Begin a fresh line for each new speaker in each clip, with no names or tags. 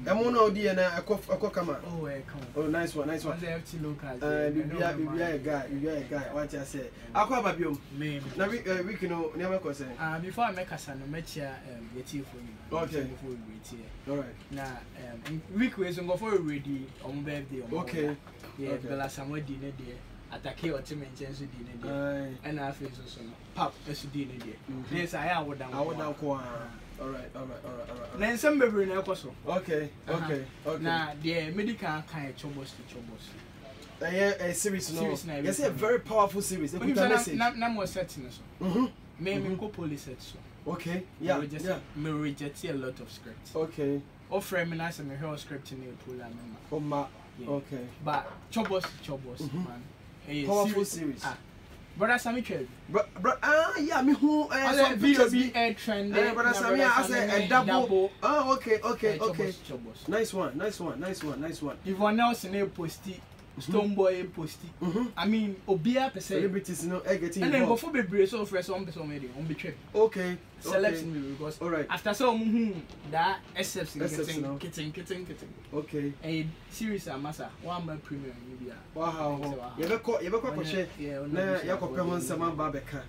Emono di na akọ kama.
Oh, come.
Oh, nice one.
The FT locals.
Bibia a guy. What I say. Akwa babiom.
Me.
Na we know never ko say.
Before I make us an mecha yeti for you.
Okay. All right.
Na week we so go for ready on birthday.
Okay.
Yeah, bela somewhere dinner there. Atake or team and chance dinner there. And I feel so pop as dinner there. Yes, I would down.
All right.
Then some baby in Elcoso.
Okay.
Now, the medical kind of chobos.
A series, no. Yes, a very powerful series. They put a message.
No more settings. Maybe go police set so.
Okay. Yeah.
Me reject a lot of scripts.
Okay.
Or frame and as a whole script in the pool.
Okay.
But chobos, man. A
powerful series.
Brother Sammy Trade.
Yeah, me who
VOB air trend.
Brother Sammy, I say a double. Oh, okay. Nice one.
Everyone else in a posty. Stone boy posty. I mean, Obia per
celebrities, no, getting
and then go for be so fresh on the trip.
Okay.
Selection because
all right.
After some that exception getting.
Okay.
A series massa 1 month premium media.
Wow. You ever share? Na ya ko pehon sama ba beka.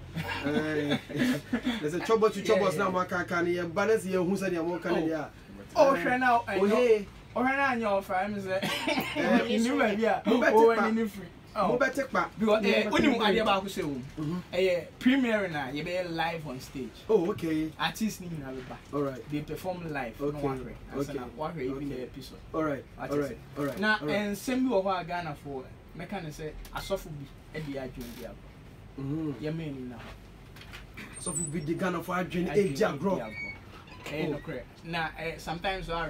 There's a trouble now maka ya balance ye hu say am kan dia.
Oh, share now. Oh, hey. Oh, I know for him say. You know yeah. Oh, any free. Oh, better back because only idea about say premiere na you be live on stage.
Oh, okay.
Artists need na be back.
All right.
They perform live. Okay. Okay. Even the episode.
All right.
Now and send me over Ghana for me can say asofu bi e dey adwin dia. Ya mean now.
Asofu bi the Ghana for adwin e dia bro.
No correct. Now sometimes I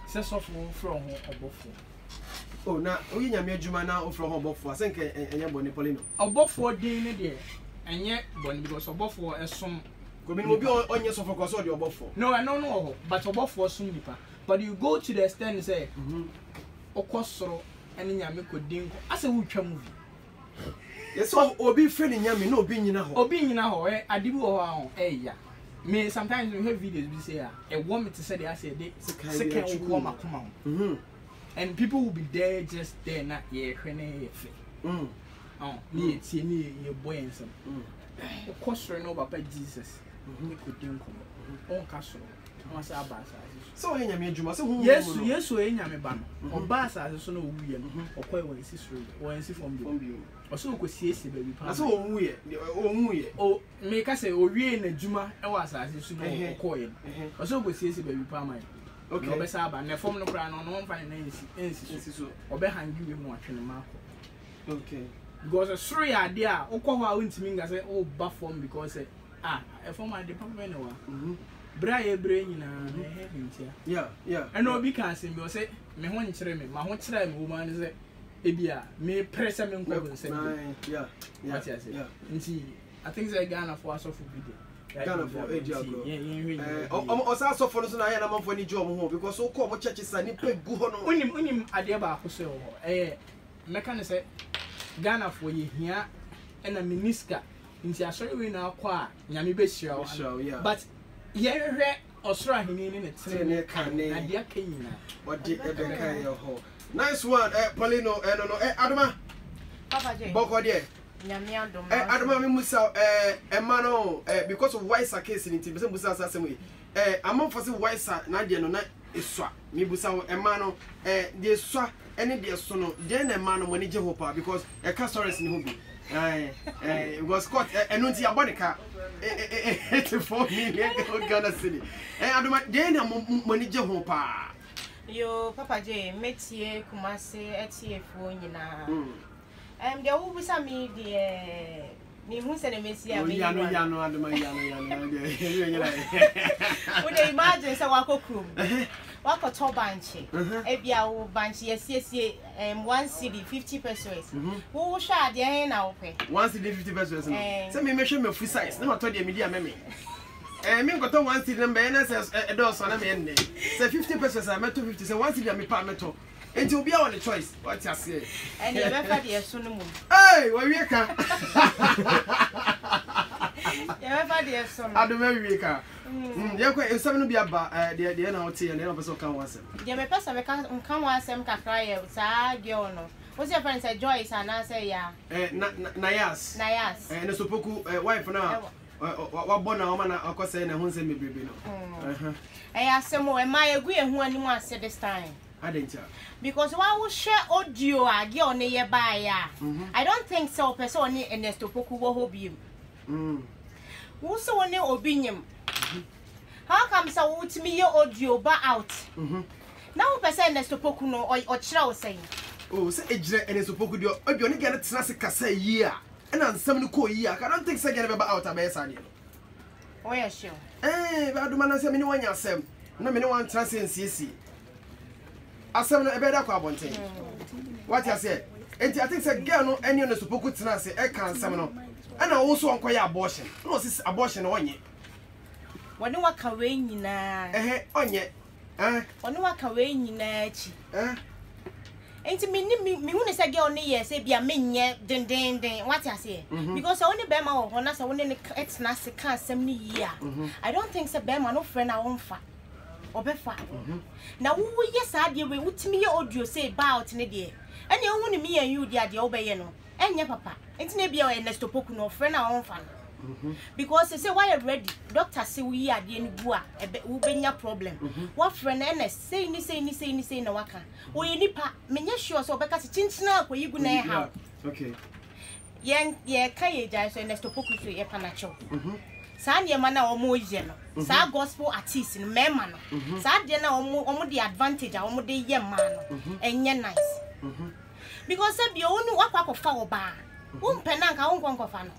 say sofu from obofo.
Oh, now we nyame adwuma na ofro ho bofo asenke enye bone polino
obofo din ne de enye bone because obofo esom
go be obi onye sofo ko so de obofo
no but obofo som nipa but you go to the extent say okosoro ene nyame ko din ko ase wo twa movie
yes so obi fe ne nyame na obi nyina ho
adibi ho ho ya me sometimes we have videos we say e want me to say they say they second wo makoma ho and people will be there just there not yeah me boy and some of course no papa Jesus we could think on castle once our bass
so enyame adwuma so hu
yes so enyame ba no bass as so no wuye no okoi won si suru won si from bio o so ko siesie ba bi pa
so onwuye
o me ka say owie na adwuma e wa asase so no okoi o so ko siesie ba bi pa man. Okay. No be saba na form no kra no mfa na ensi so obe hangi we mu atwene mako.
Okay.
Because sorry idea ukọ ho a untimi nga say oh ba form because e form ade papa na wa. Bra ye bra nyina na he hintia.
Yeah.
And obi kan say me say me ho nkyere me ma ho kyere me wo man say ebia me pressure me nkọ say.
Yeah.
What you say? Nti I think say Ghana for us of video.
Ghana for osa so for no na ya na manfo ni job ho because so ko mo church sa ni pe gu ho no
unim ade ba ko se ho meka ne say Ghana for ye hia na miniska nti asori we na akwa nyame be hira wo but ye hwehwe osoro ahini ni ne tene
kan ne
ade aka nyina
ode e be kan ye ho nice one Paulino no Adoma
Papa J
boko de Adoma me musa emano because of Waisa case in Tibesa musa asem we amon for say Waisa na de no na esua me busa emano de esua ene de so no de na emano money je hopa because ka stories ni ho bi was caught eno nti abodeka 84 million Ghana city Adoma de na money je hopa
yo Papa J metie Kumasi etie fo nyina there will be some media. Me who said a messia.
Yano.
Would they imagine so wako crew? Wako top banchi. Ebia banchi, yes, 1 city, 50 pesos. Who shall the end now pay?
1 city, 50 pesos. Send me measure me free size. Never told you media meme. Me got 1 city number and says a dose on a man. Say 50 pesos, I met 250, say 1 city, I me palmetto. It will be our choice. What you say?
And you never had the soon.
Hey, where we can.
Yeah, my dear son.
Adoma Wika. Yeah, quite 7 be about the end out here and then also come once.
Yeah, my person come once and cry, girl. What's your friend say Joyce and I say, yeah.
Nayas. And the Opoku wife now. What bona woman of course saying a Hunse me baby.
I asked some more, and I agree who anyone said this time.
I didn't.
Because why will share audio again nearby? I don't think so. Person Ernest Opoku will hold you. Who's so new opinion? How come so to me your audio ba out? Now person Ernest Opoku no or Chow saying. Oh, say Ernest Opoku do you only get it say year. And I'm some cool year. I don't think so get about out of Bessania. Oh, yeah, sure. Eh, but do man say me no one yasem. No me no one transit CC. Asem na better kwa bonten. What you say? And I think say girl no any on the Opoku tena say e kan asem no. And also on kwaya abortion. No sis abortion onye. Woni waka we nyina. Onye. Woni waka we nyina achi. Enti me hu ne say girl ne ye say bia menye den what you say because I only be ma ho na say woni ne etna se kan asem ne yi a I don't think say be ma no friend na won fa obefa na wo ye sa de we wutimi ye audio say about ne de ene hu ne me yan you de ade obeye no enye papa enti na bia Ernest Opoku no friend na won fa because they say why you ready doctor say we are the bu a we benya problem what friend Ernest say ni na waka o ye nipa menye sure so obeka se chinchina akoyigu na ha okay ye kai jai so Ernest Opoku so ye panacho sa ne ma na omo ye no sa gospel artist no mema no sa de na omo the advantage a omo de ye ma no enye nice because say bi onu wakwa kofa oba umpena nka wonkonkofa no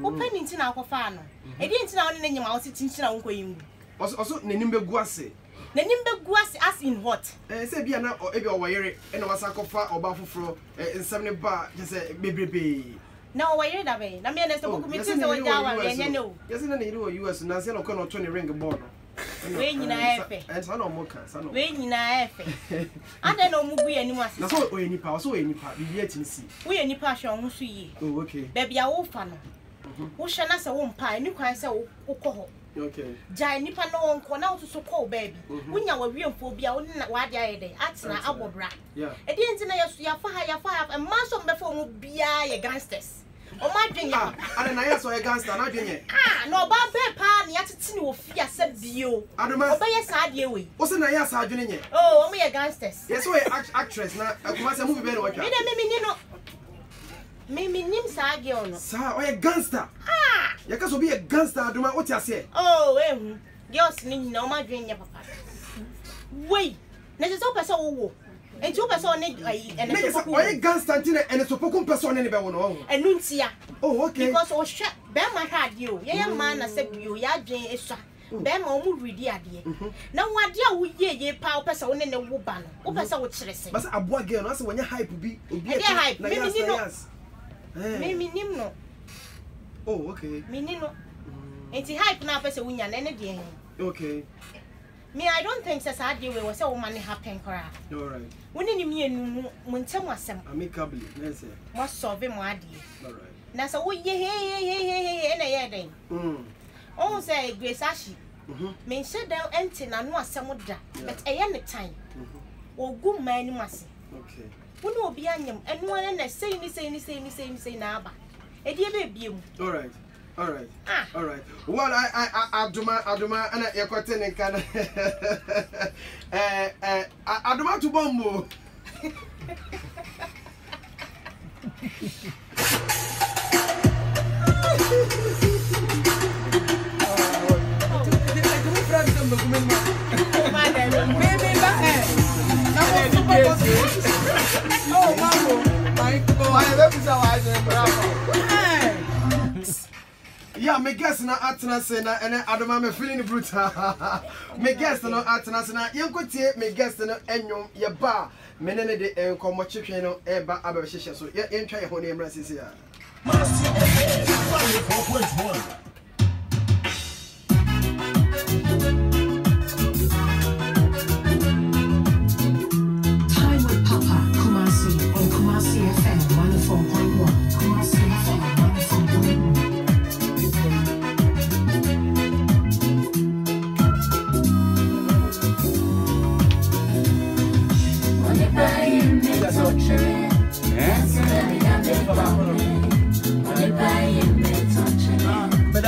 open intina akofa no edi intina woni ne nyima wosi tinchina wonko yingu also nenim begu ase as in what say bia na e bi owoyere e na wasa akofa oba foforo nsem ne ba je say bebrebe na owoyere da be na me Ernest Opoku mi tin say woja wa yenye ne o yes na ne ri US na say no ko no to ne ring ball no we nyina efe and sa no moka sa no we nyina efe ade no mugu anim ase na so oyenipa so oyenipa bi atini si we yenipa hwe on so yi oh okay da bia wo fa no wo hwe na se wo mpa ni kwan se wo ko okay jai nipa no wonko na wo so ko baby wonya wa wiemfo bia wo na wa de ayede atena abobra yeah e di ntina ya fa ha e ma so mbefo mu bia ye gangsters o ma dwenye ana na ya so ye gangster na dwenye no ba be pa na ya titi ni wo fi asa bio Adoma o be ye sa de we wo se na ya sa dwenye oh o me ye gangsters yes we actress na Kumasi movie be no watch me ni no me nim sa girl no sa o ye gangster ya ka so be a gangster Adoma what you say oh ehu girls ni na o ma dwenye papa we na se so person wo enti o person ne Ernest Opoku o ye gangster ntina Ernest Opoku person ne be wo no enu ntia oh okay because o hwe be ma hwa de o ye ma na se bio ya dwen esua be ma o mu ready ade na wade a wo ye pa o person wo ne ne wo ba no o person wo kire se basa aboa girl no ase wonya hype bi obi e hype me nim no oh okay me nim no enti hype na person wonya na ne de okay me I don't think say we was say woman happen kora all right woni ni me enu mu ntem asem amicably na say mo solve mo ade all right na say wo ye he na ye den oh say Grace Ashi me say down enti na no asem da but eye ne time ogu man ni mase okay woni obi anyam enu na say ni na aba e die be biem all right all right well I Adoma ana yakote ne kana Adoma to bombo yeah, me guess na atena se na ene Adoma me feeling brutal. Me guess no atena se na yenkotie me guess no enwom ye ba me ne de enkomo chehwe no e ba abehyehyɛ so ye ntwa ye ho ne emra sisi a
Time with Papa Kumasi on Kumasi FM 104.1 Kumasi FM 104.1
But